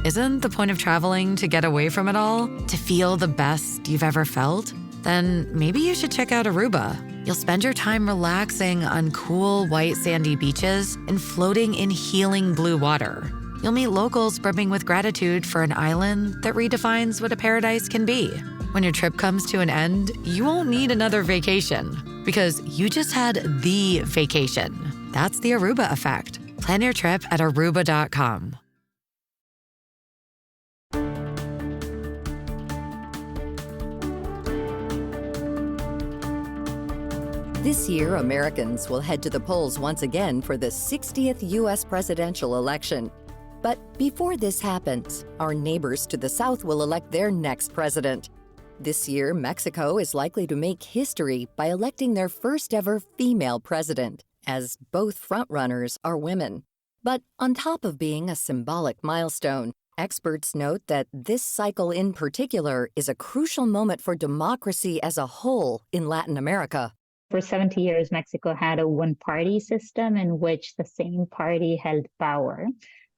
Isn't the point of traveling to get away from it all? To feel the best you've ever felt? Then maybe you should check out Aruba. You'll spend your time relaxing on cool, white, sandy beaches and floating in healing blue water. You'll meet locals brimming with gratitude for an island that redefines what a paradise can be. When your trip comes to an end, you won't need another vacation because you just had the vacation. That's the Aruba effect. Plan your trip at aruba.com. This year, Americans will head to the polls once again for the 60th U.S. presidential election. But before this happens, our neighbors to the south will elect their next president. This year, Mexico is likely to make history by electing their first ever female president, as both frontrunners are women. But on top of being a symbolic milestone, experts note that this cycle in particular is a crucial moment for democracy as a whole in Latin America. For 70 years, Mexico had a one-party system in which the same party held power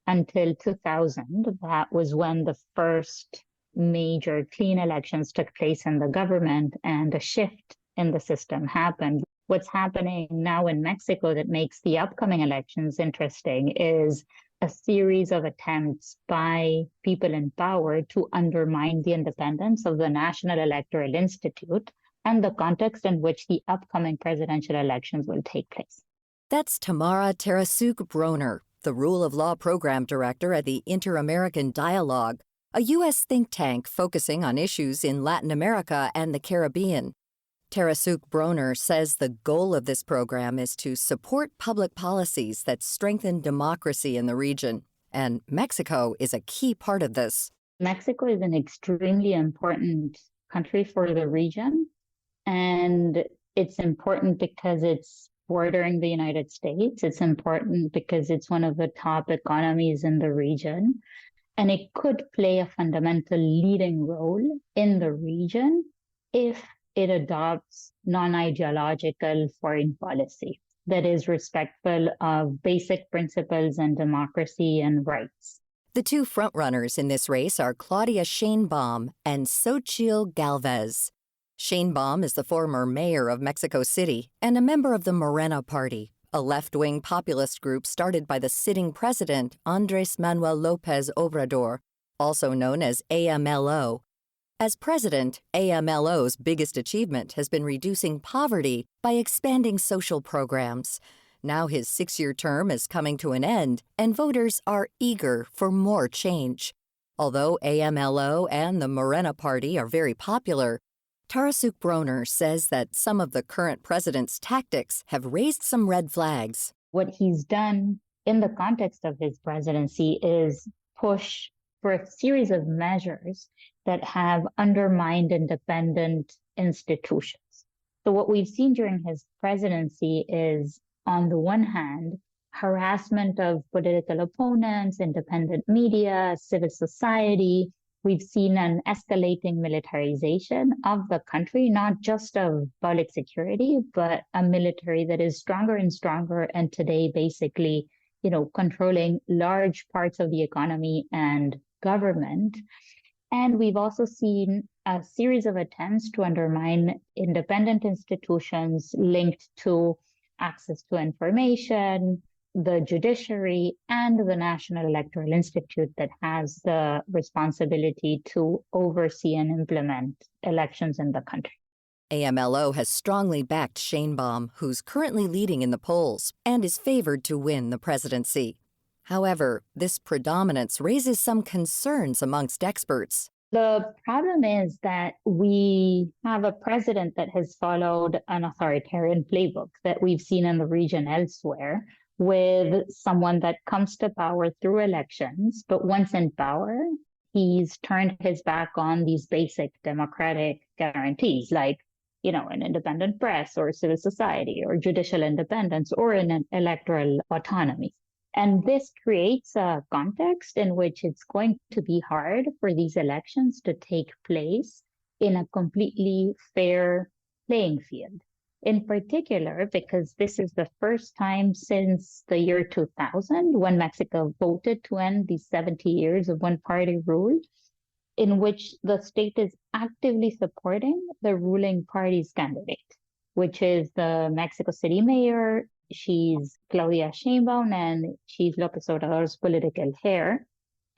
until 2000. That was when the first major clean elections took place in the government and a shift in the system happened. What's happening now in Mexico that makes the upcoming elections interesting is a series of attempts by people in power to undermine the independence of the National Electoral Institute and the context in which the upcoming presidential elections will take place. That's Tamara Tarasuk-Broner, the Rule of Law Program Director at the Inter-American Dialogue, a U.S. think tank focusing on issues in Latin America and the Caribbean. Tarasuk-Broner says the goal of this program is to support public policies that strengthen democracy in the region, and Mexico is a key part of this. Mexico is an extremely important country for the region. And it's important because it's bordering the United States. It's important because it's one of the top economies in the region. And it could play a fundamental leading role in the region if it adopts non-ideological foreign policy that is respectful of basic principles and democracy and rights. The two frontrunners in this race are Claudia Sheinbaum and Xochitl Gálvez. Sheinbaum is the former mayor of Mexico City and a member of the Morena Party, a left-wing populist group started by the sitting president, Andrés Manuel López Obrador, also known as AMLO. As president, AMLO's biggest achievement has been reducing poverty by expanding social programs. Now his 6-year term is coming to an end, and voters are eager for more change. Although AMLO and the Morena Party are very popular, Tarasuk-Broner says that some of the current president's tactics have raised some red flags. What he's done in the context of his presidency is push for a series of measures that have undermined independent institutions. So what we've seen during his presidency is, on the one hand, harassment of political opponents, independent media, civil society. We've seen an escalating militarization of the country, not just of public security, but a military that is stronger and stronger, and today basically, controlling large parts of the economy and government. And we've also seen a series of attempts to undermine independent institutions linked to access to information, the judiciary, and the National Electoral Institute that has the responsibility to oversee and implement elections in the country. AMLO has strongly backed Sheinbaum, who's currently leading in the polls and is favored to win the presidency. However, this predominance raises some concerns amongst experts. The problem is that we have a president that has followed an authoritarian playbook that we've seen in the region elsewhere, with someone that comes to power through elections, but once in power, he's turned his back on these basic democratic guarantees, like, an independent press or civil society or judicial independence or an electoral autonomy. And this creates a context in which it's going to be hard for these elections to take place in a completely fair playing field. in particular because this is the first time since the year 2000 when Mexico voted to end these 70 years of one-party rule, in which the state is actively supporting the ruling party's candidate, which is the Mexico City mayor. She's Claudia Sheinbaum, and she's López Obrador's political heir.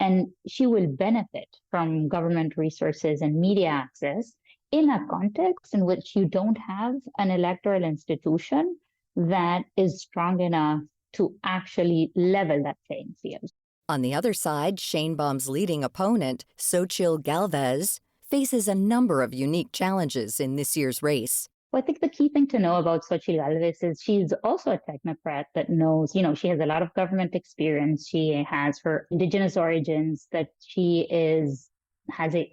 And she will benefit from government resources and media access in a context in which you don't have an electoral institution that is strong enough to actually level that playing field. On the other side, Sheinbaum's leading opponent, Xochitl Gálvez, faces a number of unique challenges in this year's race. Well, I think the key thing to know about Xochitl Gálvez is she's also a technocrat that knows, she has a lot of government experience. She has her indigenous origins that she has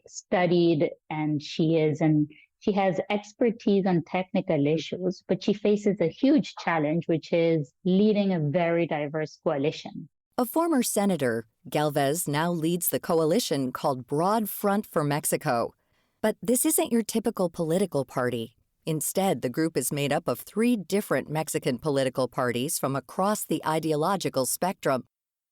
studied, and she has expertise on technical issues, but she faces a huge challenge, which is leading a very diverse coalition. A former senator, Gálvez now leads the coalition called Broad Front for Mexico. But this isn't your typical political party. Instead, the group is made up of 3 different Mexican political parties from across the ideological spectrum.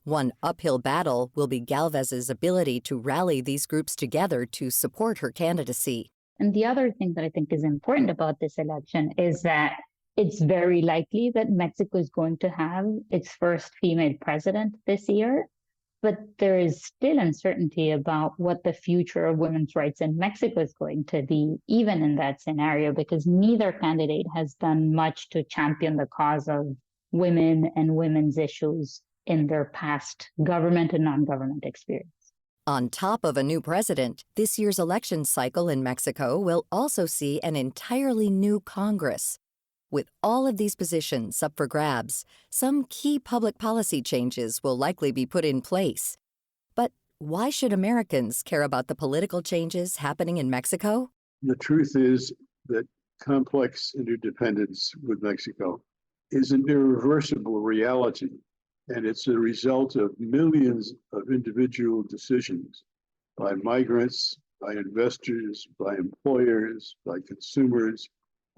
One uphill battle will be Gálvez's ability to rally these groups together to support her candidacy. And the other thing that I think is important about this election is that it's very likely that Mexico is going to have its first female president this year, but there is still uncertainty about what the future of women's rights in Mexico is going to be, even in that scenario, because neither candidate has done much to champion the cause of women and women's issues in their past government and non-government experience. On top of a new president, this year's election cycle in Mexico will also see an entirely new Congress. With all of these positions up for grabs, some key public policy changes will likely be put in place. But why should Americans care about the political changes happening in Mexico? The truth is that complex interdependence with Mexico is an irreversible reality, and it's a result of millions of individual decisions by migrants, by investors, by employers, by consumers,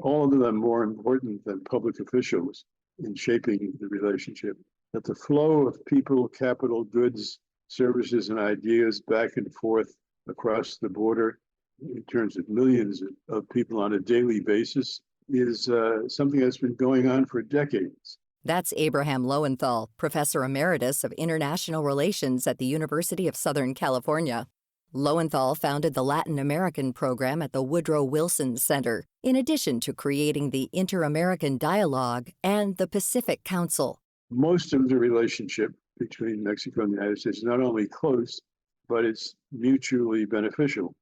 all of them more important than public officials in shaping the relationship. That the flow of people, capital, goods, services, and ideas back and forth across the border in terms of millions of people on a daily basis is something that's been going on for decades. That's Abraham Lowenthal, Professor Emeritus of International Relations at the University of Southern California. Lowenthal founded the Latin American program at the Woodrow Wilson Center, in addition to creating the Inter-American Dialogue and the Pacific Council. Most of the relationship between Mexico and the United States is not only close, but it's mutually beneficial,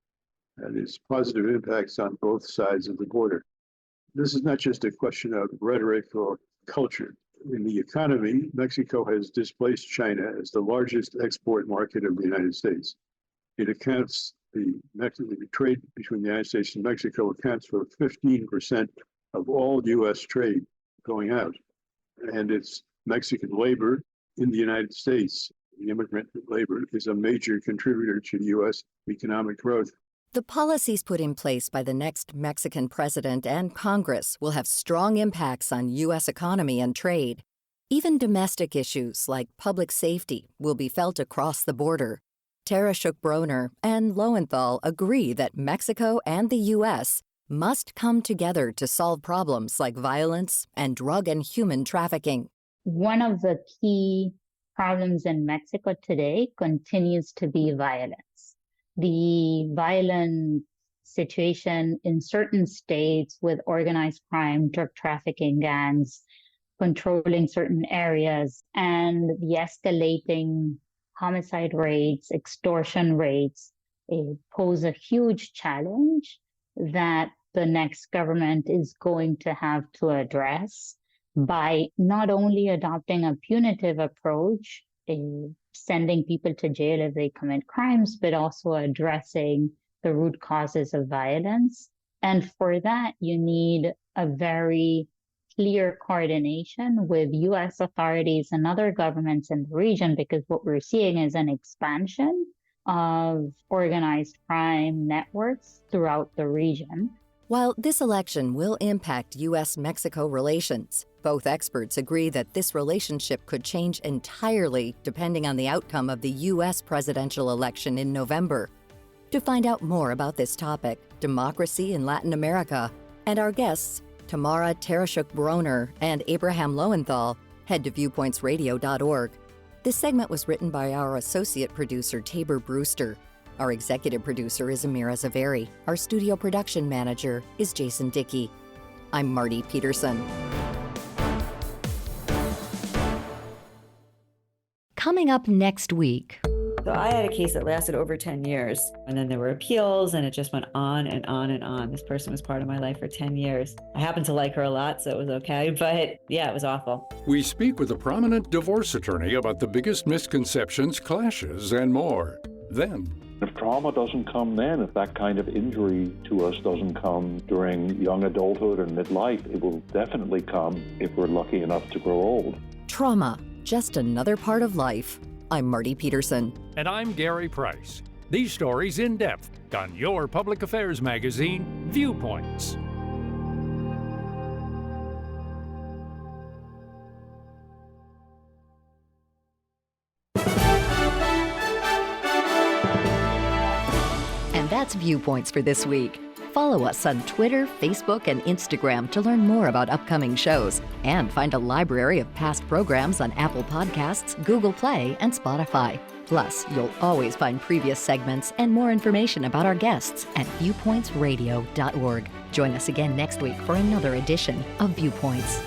and it's positive impacts on both sides of the border. This is not just a question of rhetoric or culture. In the economy, Mexico has displaced China as the largest export market of the United States. It accounts, the trade between the United States and Mexico accounts for 15% of all U.S. trade going out. And it's Mexican labor in the United States. The immigrant labor is a major contributor to U.S. economic growth. The policies put in place by the next Mexican president and Congress will have strong impacts on U.S. economy and trade. Even domestic issues like public safety will be felt across the border. Tara Schuck-Broner and Lowenthal agree that Mexico and the U.S. must come together to solve problems like violence and drug and human trafficking. One of the key problems in Mexico today continues to be violence. The violent situation in certain states with organized crime, drug trafficking gangs, controlling certain areas, and the escalating homicide rates, extortion rates, pose a huge challenge that the next government is going to have to address by not only adopting a punitive approach, sending people to jail if they commit crimes, but also addressing the root causes of violence. And for that, you need a very clear coordination with U.S. authorities and other governments in the region, because what we're seeing is an expansion of organized crime networks throughout the region. While this election will impact U.S. Mexico relations, both experts agree that this relationship could change entirely depending on the outcome of the U.S. presidential election in November. To find out more about this topic, democracy in Latin America, and our guests, Tamara Tereshuk-Broner and Abraham Lowenthal, head to viewpointsradio.org. This segment was written by our associate producer, Tabor Brewster. Our executive producer is Amira Zaveri. Our studio production manager is Jason Dickey. I'm Marty Peterson. Coming up next week. So I had a case that lasted over 10 years, and then there were appeals, and it just went on and on and on. This person was part of my life for 10 years. I happened to like her a lot, so it was okay, but yeah, it was awful. We speak with a prominent divorce attorney about the biggest misconceptions, clashes, and more. Then, if trauma doesn't come then, if that kind of injury to us doesn't come during young adulthood and midlife, it will definitely come if we're lucky enough to grow old. Trauma, just another part of life. I'm Marty Peterson. and I'm Gary Price. These stories in depth on your public affairs magazine, Viewpoints. And that's Viewpoints for this week. Follow us on Twitter, Facebook, and Instagram to learn more about upcoming shows and find a library of past programs on Apple Podcasts, Google Play, and Spotify. Plus, you'll always find previous segments and more information about our guests at viewpointsradio.org. Join us again next week for another edition of Viewpoints.